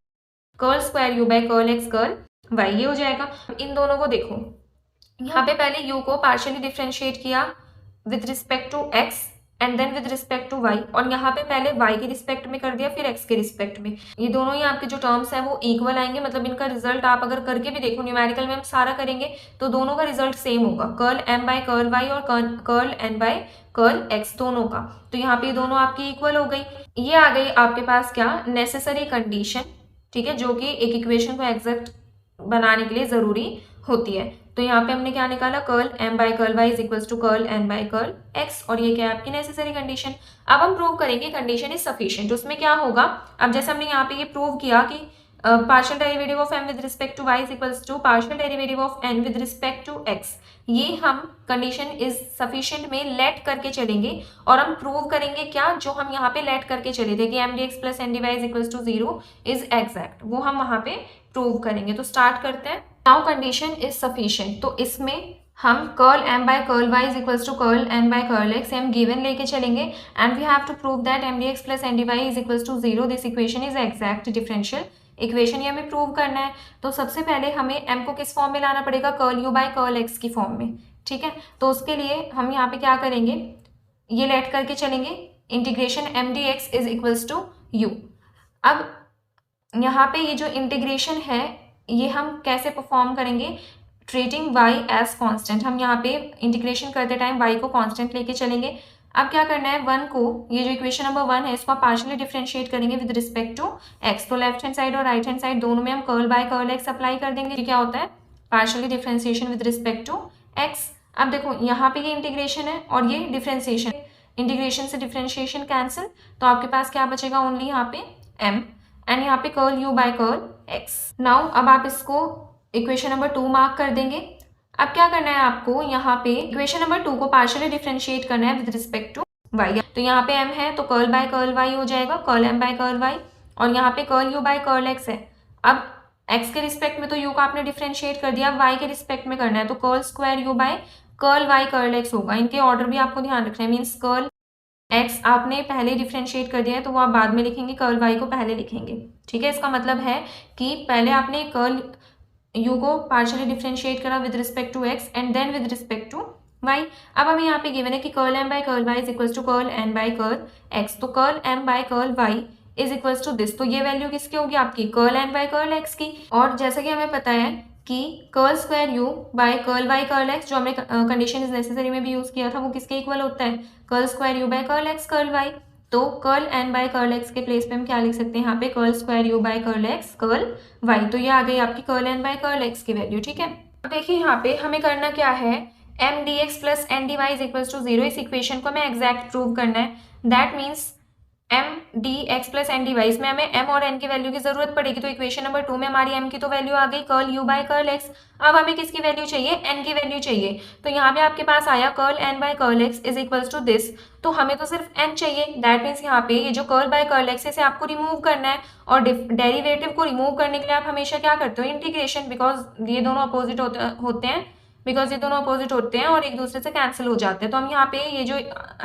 curl square u by curl x curl y, ये हो जाएगा। इन दोनों को देखो, यहाँ पे पहले u को पार्शियली डिफरेंशिएट किया with respect to x and then with respect to y, और यहाँ पे पहले वाई के रिस्पेक्ट में कर दिया फिर एक्स के रिस्पेक्ट में। ये दोनों ही आपके जो टर्म्स हैं वो इक्वल आएंगे, मतलब इनका रिजल्ट आप अगर करके भी देखो, न्यूमेरिकल में हम सारा करेंगे तो दोनों का रिजल्ट सेम होगा, curl m by curl y और curl n by curl x दोनों का। तो यहाँ पे दोनों आपकी इक्वल हो गई। ये आ गई आपके पास क्या, नेसेसरी कंडीशन, ठीक है, जो कि एक इक्वेशन को एग्जैक्ट बनाने के लिए जरूरी होती है। तो यहाँ पे हमने क्या निकाला, curl m by curl y is equals to curl n by curl x, और ये क्या है आपकी नेसेसरी कंडीशन। अब हम प्रूव करेंगे कंडीशन इज सफिशिएंट। उसमें क्या होगा, अब जैसे हमने यहाँ पे ये प्रूव किया कि partial derivative of m with respect to y is equals to partial derivative of n with respect to x, ये हम कंडीशन इज सफिशिएंट में लेट करके चलेंगे और हम प्रूव करेंगे क्या, जो हम यहाँ पे लेट करके चले थे कि m d x plus n d y is equals to 0 is exact, वो हम वहाँ पे प्रूव करेंगे। तो स्टार्ट करते हैं। नाउ कंडीशन इज सफिशिएंट, तो इसमें हम curl m by curl y is equals to curl n by curl x m given लेके चलेंगे and we have to prove that m d x plus n d y is equals to 0, this equation is exact differential equation, ये हमें prove करना है। तो सबसे पहले हमें m को किस फॉर्म में लाना पड़ेगा, curl u by curl x की फॉर्म में, ठीक है। तो उसके लिए हम यहाँ पे क्या करेंगे, ये लेट करके चलेंगे, integration m d x is equals to u. अब यहाँ पे ये जो इंटीग्रेशन है ये हम कैसे परफॉर्म करेंगे, ट्रीटिंग y एज कांस्टेंट, हम यहाँ पे इंटीग्रेशन करते टाइम y को कांस्टेंट लेके चलेंगे। अब क्या करना है, 1 को, ये जो इक्वेशन नंबर 1 है इसको आप पार्शियली डिफरेंशिएट करेंगे विद रिस्पेक्ट टू x, तो लेफ्ट हैंड साइड और राइट हैंड साइड दोनों में हम curl by curl x apply कर देंगे। ये क्या होता है, partially differentiation with respect to x। अब देखो यहाँ पे ये इंटीग्रेशन है और ये डिफरेंशिएशन, इंटीग्रेशन से डिफरेंशिएशन कैंसिल, तो आपके पास क्या बचेगा, ओनली यहाँ पे m एंड यहाँ पे curl u by curl x। Now अब आप इसको इक्वेशन नंबर 2 मार्क कर देंगे। अब क्या करना है आपको, यहाँ पे इक्वेशन नंबर 2 को पार्शियली डिफरेंशिएट करना है विद रिस्पेक्ट टू y, तो यहाँ पे m है तो कर्ल बाय कर्ल y हो जाएगा, curl m by curl y, और यहाँ पे curl u by curl x है। अब x के रिस्पेक्ट में तो u को आपने डिफरेंशिएट कर दिया, अब y के रिस्पेक्ट में करना है तो curl square u by curl y curl x होगा। इनके ऑर्डर भी आपको ध्यान रखना है, मीन्स कर्ल x आपने पहले डिफरेंशिएट कर दिया है तो वो आप बाद में लिखेंगे, कर्ल y को पहले लिखेंगे, ठीक है। इसका मतलब है कि पहले आपने कर्ल u को पार्शियली डिफरेंशिएट करा with respect to x and then with respect to y। अब हमें यहाँ पे गिवन है कि curl m by curl y is equals to curl n by curl x, तो curl m by curl y is equals to this, तो ये value किसकी होगी आपकी, curl n by curl x की। और जैसा कि हमें पता है कि curl square u by curl y curl x, जो हमने कंडीशन इज नेसेसरी में भी यूज किया था, वो किसके इक्वल होता है, curl square u by curl x curl y। तो curl n by curl x के प्लेस पे हम क्या लिख सकते हैं, यहाँ पे curl square u by curl x curl y, तो ये आ गई आपकी curl n by curl x की वैल्यू, ठीक है। अब देखिए यहाँ पे हमें करना क्या है, m dx plus n dy is equals to 0, इस इक्वेशन को हमें एग्जैक्ट प्रूव करना है। That means m dx plus n dy, इसमें हमें m और n की वैल्यू की जरूरत पड़ेगी, तो इक्वेशन नंबर 2 में हमारी m की तो वैल्यू आ गई curl u by curl x। अब हमें किसकी वैल्यू चाहिए, n की वैल्यू चाहिए, तो यहाँ पे आपके पास आया curl n by curl x is equals to this, तो हमें तो सिर्फ n चाहिए। दैट मीन्स यहाँ पे ये जो कर्ल बाय कर्ल x है इसे आपको रिमूव करना है, और डेरिवेटिव को रिमूव करने के लिए आप हमेशा क्या करते हो, इंटीग्रेशन, बिकॉज ये दोनों अपोजिट होते हैं, बिकॉज ये दोनों अपोजिट होते हैं और एक दूसरे से कैंसिल हो जाते हैं। तो हम यहाँ पे ये जो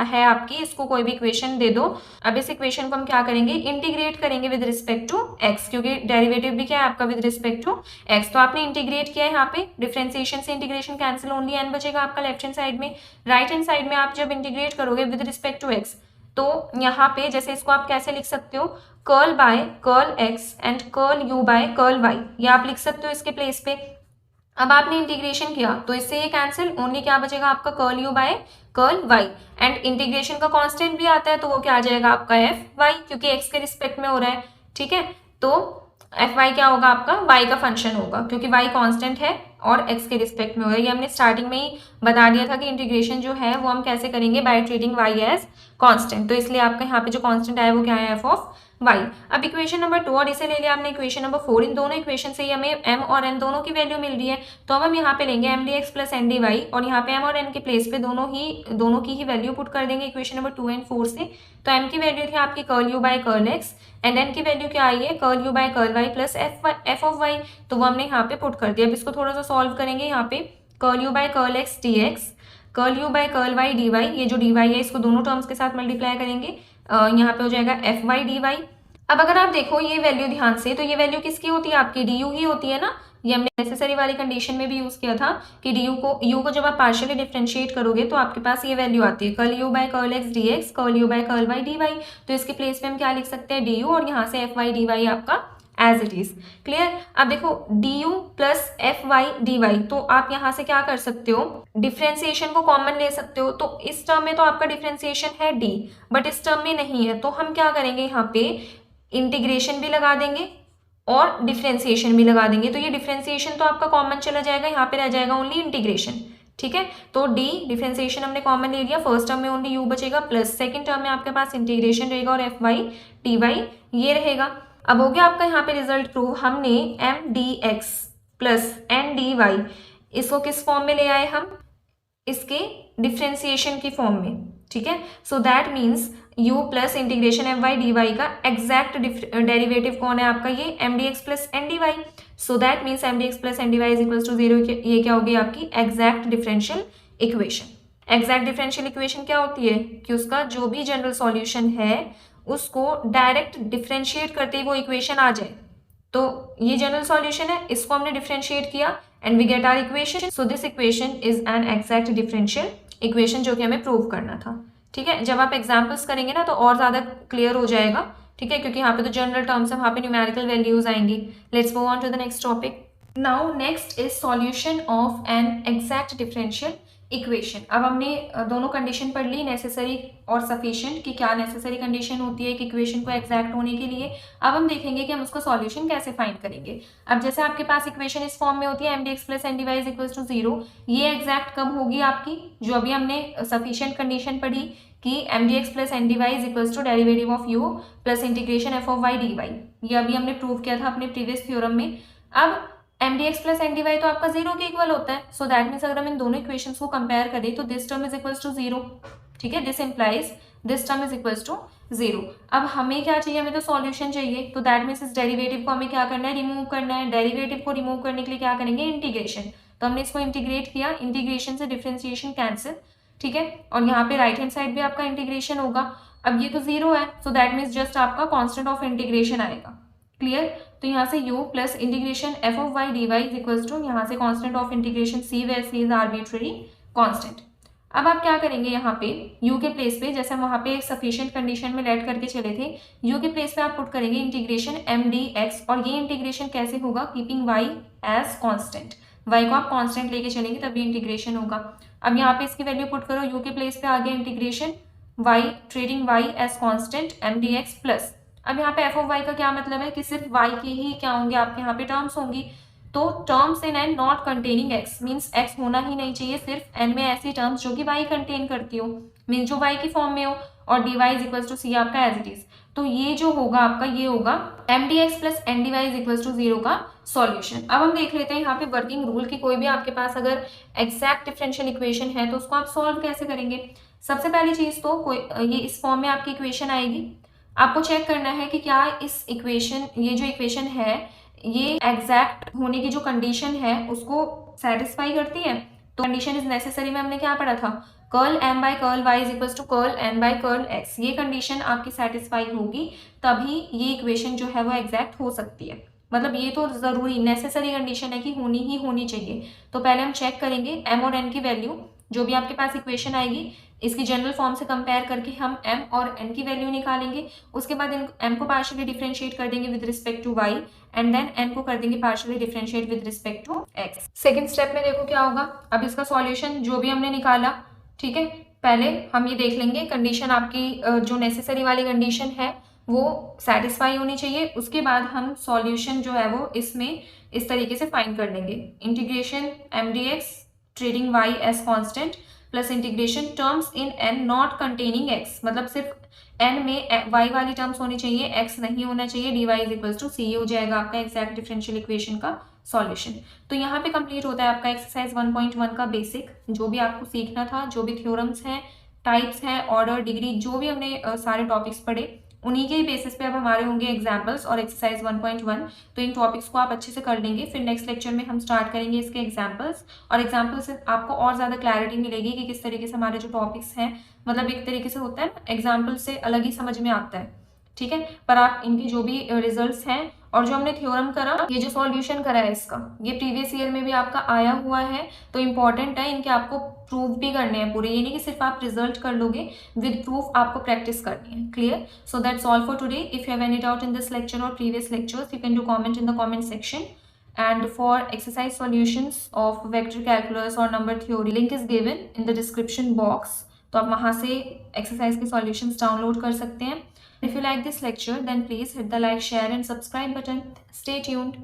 है आपकी, इसको कोई भी इक्वेशन दे दो। अब इस इक्वेशन को हम क्या करेंगे, इंटीग्रेट करेंगे विद रिस्पेक्ट टू x, क्योंकि डेरिवेटिव भी क्या है आपका विद रिस्पेक्ट टू x। तो आपने इंटीग्रेट किया है, यहाँ पे डिफरेंशिएशन से इंटीग्रेशन कैंसिल, ओनली n बचेगा आपका लेफ्ट हैंड साइड में। राइट हैंड साइड में आप जब इंटीग्रेट करोगे विद रिस्पेक्ट टू x, तो यहाँ पे जैसे इसको आप कैसे लिख सकते हो, curl by curl x and curl u by curl y, ये आप लिख सकते हो इसके प्लेस पे। अब आपने इंटीग्रेशन किया तो इससे ये कैंसिल, ओनली क्या बचेगा आपका curl u by curl y, and integration का कांस्टेंट भी आता है तो वो क्या आ जाएगा आपका एफ वाई, क्योंकि x के रिस्पेक्ट में हो रहा है, ठीक है। तो एफ वाई क्या होगा आपका, y का फंक्शन होगा, क्योंकि y कांस्टेंट है और x के रिस्पेक्ट में होगा। ये हमने स्टार्टिंग में ही बता दिया था कि इंटीग्रेशन जो है वो हम कैसे करेंगे, by treating y as constant, तो इसलिए आपका यहाँ पे जो कांस्टेंट आया वो क्या है, एफ ऑफ y। अब इक्वेशन नंबर 2 और इसे ले लिया आपने इक्वेशन नंबर 4, इन दोनों इक्वेशन से ही हमें m और n दोनों की वैल्यू मिल रही है, तो अब हम यहाँ पे लेंगे m dx plus n dy और यहाँ पे m और n के प्लेस पे दोनों की ही वैल्यू पुट कर देंगे इक्वेशन नंबर 2 एंड 4 से। तो m की वैल्यू थी आपकी curl u by curl x and n की वैल्यू क्या आई है, curl u by curl y plus f of y, तो वो हमने यहाँ पे पुट कर दिया। अब इसको थोड़ा सा सॉल्व करेंगे, यहाँ पे curl u by curl x dx, curl u by curl y dy, ये जो dy है इसको दोनों टर्म्स के साथ मल्टीप्लाई करेंगे, यहाँ पे हो जाएगा एफ वाई डी वाई। अब अगर आप देखो ये वैल्यू ध्यान से, तो ये वैल्यू किसकी होती है, आपकी डी यू ही होती है ना। ये हमने नेसेसरी वाली कंडीशन में भी यूज किया था कि डी यू को जब आप पार्शियली डिफरेंशिएट करोगे तो आपके पास ये वैल्यू आती है curl u by curl x d x, curl u by curl y d y. तो इसके प्लेस पे हम क्या लिख सकते हैं, डी यू, और यहाँ से एफ वाई डी वाई आपका एज इट इज। क्लियर। अब देखो d u plus f y d y, तो आप यहाँ से क्या कर सकते हो, डिफ्रेंसिएशन को कॉमन ले सकते हो। तो इस टर्म में तो आपका डिफ्रेंसिएशन है डी, बट इस टर्म में नहीं है, तो हम क्या करेंगे, यहाँ पे इंटीग्रेशन भी लगा देंगे और डिफ्रेंसिएशन भी लगा देंगे। तो ये डिफ्रेंसिएशन तो आपका कॉमन चला जाएगा, यहाँ पे रह जाएगा ओनली इंटीग्रेशन। ठीक है, तो डी डिफ्रेंसिएशन हमने कॉमन ले लिया, फर्स्ट टर्म में ओनली यू बचेगा, प्लस सेकंड टर्म में आपके पास इंटीग्रेशन रहेगा और एफ वाई टी वाई ये रहेगा। अब हो गया आपका यहाँ पे रिजल्ट प्रूव। हमने m d x plus n d y इसको किस फॉर्म में ले आए, हम इसके डिफ्रेंसिएशन की फॉर्म में। ठीक है, so that means u plus integration f y d y का एग्जैक्ट डेरिवेटिव कौन है आपका, ये m d x plus n d y. So that means m d x plus n d y is equal to 0। ये क्या होगी आपकी exact differential equation. Exact differential equation क्या होती है कि उसका जो भी जनरल सॉल्यूशन है उसको डायरेक्ट डिफरेंशिएट करते ही वो इक्वेशन आ जाए। तो ये जनरल सॉल्यूशन है, इसको हमने डिफरेंशिएट किया and we get our equation. So this equation is an exact differential equation, जो कि हमें प्रूव करना था। ठीक है, जब आप एग्जाम्पल्स करेंगे ना तो और ज्यादा क्लियर हो जाएगा। ठीक है, क्योंकि यहाँ पे तो जनरल टर्म्स है, वहाँ पे न्यूमेरिकल वैल्यूज आएंगी। Let's move on to the next topic. Now next is solution of an exact differential equation. अब हमने दोनों कंडीशन पढ़ ली, नेसेसरी और सफिशिएंट, कि क्या नेसेसरी कंडीशन होती है एक इक्वेशन को एग्जैक्ट होने के लिए। अब हम देखेंगे कि हम उसका सॉल्यूशन कैसे फाइंड करेंगे। अब जैसे आपके पास इक्वेशन इस फॉर्म में होती है m d x plus n d y is equal to 0, ये एग्जैक्ट कब होगी आपकी, जो अभी हमने सफिशिएंट कंडीशन पढ़ी कि m d x plus n d y is equal to derivative of u plus integration f of y d y. ये अभी हमने प्रूव किया था अपने प्रीवियस थ्योरम में। अब m d x plus n d y तो आपका 0 के इक्वल होता है। सो दैट मीन्स अगर हम इन दोनों इक्वेशंस को कंपेयर करें तो this term is equals to 0। ठीक है, this implies this term is equals to 0। अब हमें क्या चाहिए, हमें तो सॉल्यूशन चाहिए। तो दैट मीन्स इस डेरिवेटिव को हमें क्या करना है, रिमूव करना है। डेरिवेटिव को रिमूव करने के लिए क्या करेंगे, इंटीग्रेशन। तो हमने इसको इंटीग्रेट किया, इंटीग्रेशन से डिफरेंशिएशन कैंसिल। ठीक है, और यहाँ पे राइट हैंड साइड भी आपका इंटीग्रेशन होगा। अब ये तो 0 है, सो दैट मीन्स जस्ट आपका कॉन्स्टेंट ऑफ इंटीग्रेशन आएगा। क्लियर। तो यहाँ से u plus integration f of y d y is equals to, यहाँ से constant of integration c, where c is arbitrary constant. अब आप क्या करेंगे, यहाँ पे u के प्लेस पे, जैसे हम वहाँ पे एक सफिशिएंट कंडीशन में लेट करके चले थे, u के प्लेस पे आप पुट करेंगे इंटीग्रेशन एम डी एक्स। और ये इंटीग्रेशन कैसे होगा, keeping y as constant. y को आप कॉन्स्टेंट लेके चलेंगे तभी इंटीग्रेशन होगा। अब यहाँ पे इसकी वैल्यू पुट करो, u के प्लेस पे आ गया integration y treating y as constant m d x plus. अब यहाँ पे एफ ऑफ वाई का क्या मतलब है कि सिर्फ y के ही क्या होंगे आपके यहाँ पे टर्म्स होंगी। तो terms in an not containing x means x होना ही नहीं चाहिए, सिर्फ n में ऐसी टर्म्स जो कि y कंटेन करती हो, मीन्स जो y की फॉर्म में हो, और dy is equals to c आपका एज इट इज। तो ये जो होगा आपका, ये होगा m d x plus n d y is equals to 0 का सॉल्यूशन। अब हम देख लेते हैं यहाँ पे वर्किंग रूल की, कोई भी आपके पास अगर एग्जैक्ट डिफरेंशियल इक्वेशन है तो उसको आप सॉल्व कैसे करेंगे। सबसे पहली चीज तो कोई ये इस फॉर्म में आपकी इक्वेशन आएगी। आपको चेक करना है कि क्या इस इक्वेशन, ये जो इक्वेशन है ये एग्जैक्ट होने की जो कंडीशन है उसको सेटिस्फाई करती है। तो कंडीशन इज नेसेसरी में हमने क्या पढ़ा था, curl m by curl y is equal to curl n by curl x. ये कंडीशन आपकी सेटिस्फाई होगी तभी ये इक्वेशन जो है वो एग्जैक्ट हो सकती है। मतलब ये तो जरूरी नेसेसरी कंडीशन है कि होनी ही होनी चाहिए। तो पहले हम चेक करेंगे एम और एन की वैल्यू, जो भी आपके पास इक्वेशन आएगी इसकी जनरल फॉर्म से कंपेयर करके हम m और n की वैल्यू निकालेंगे। उसके बाद m को पार्शियली डिफरेंशिएट कर देंगे with respect to y and then n को कर देंगे partially differentiate with respect to x। Second step में देखो क्या होगा, अब इसका सॉल्यूशन जो भी हमने निकाला, ठीक है, पहले हम ये देख लेंगे कंडीशन आपकी जो नेसेसरी वाली कंडीशन है वो सेटिस्फाई होनी चाहिए। उसके बाद हम सॉल्यूशन जो है वो इसमें इस तरीके से फाइंड कर लेंगे, integration m d x treating y as constant plus integration terms in n not containing x, मतलब सिर्फ n में y वाली टर्म्स होनी चाहिए, x नहीं होना चाहिए। dy is equals to c हो जाएगा आपका एग्जैक्ट डिफरेंशियल इक्वेशन का सॉल्यूशन। तो यहाँ पे कंप्लीट होता है आपका एक्सरसाइज 1.1 का बेसिक, जो भी आपको सीखना था, जो भी थ्योरम्स हैं, टाइप्स हैं, ऑर्डर, डिग्री, जो भी हमने सारे टॉपिक्स पढ़े उन्हीं के ही बेसिस पे अब हमारे होंगे एग्जाम्पल्स और एक्सरसाइज 1.1। तो इन टॉपिक्स को आप अच्छे से कर लेंगे। फिर नेक्स्ट लेक्चर में हम स्टार्ट करेंगे इसके एग्जाम्पल्स, और एग्जाम्पल से आपको और ज़्यादा क्लैरिटी मिलेगी कि किस तरीके से हमारे जो टॉपिक्स हैं, मतलब एक तरीके से होता है ना, एग्जाम्पल से अलग ही समझ में आता है। ठीक है। पर आप इनके जो भी रिजल्ट्स हैं और जो हमने थ्योरम करा, ये जो सॉल्यूशन करा है इसका, ये प्रीवियस ईयर में भी आपका आया हुआ है, तो इम्पॉर्टेंट है, इनके आपको प्रूफ भी करने हैं पूरे। ये नहीं कि सिर्फ आप रिजल्ट कर लोगे, विद प्रूफ आपको प्रैक्टिस करनी है। Clear? So that's all for today. If you have any doubt in this lecture और previous lectures, you can do comment in the comment section. And for exercise solutions of vector calculus or number theory, link is given in the description box. तो आप वहाँ से exercise के solutions download कर सकते हैं। If you like this lecture, then please hit the like, share and subscribe button. Stay tuned.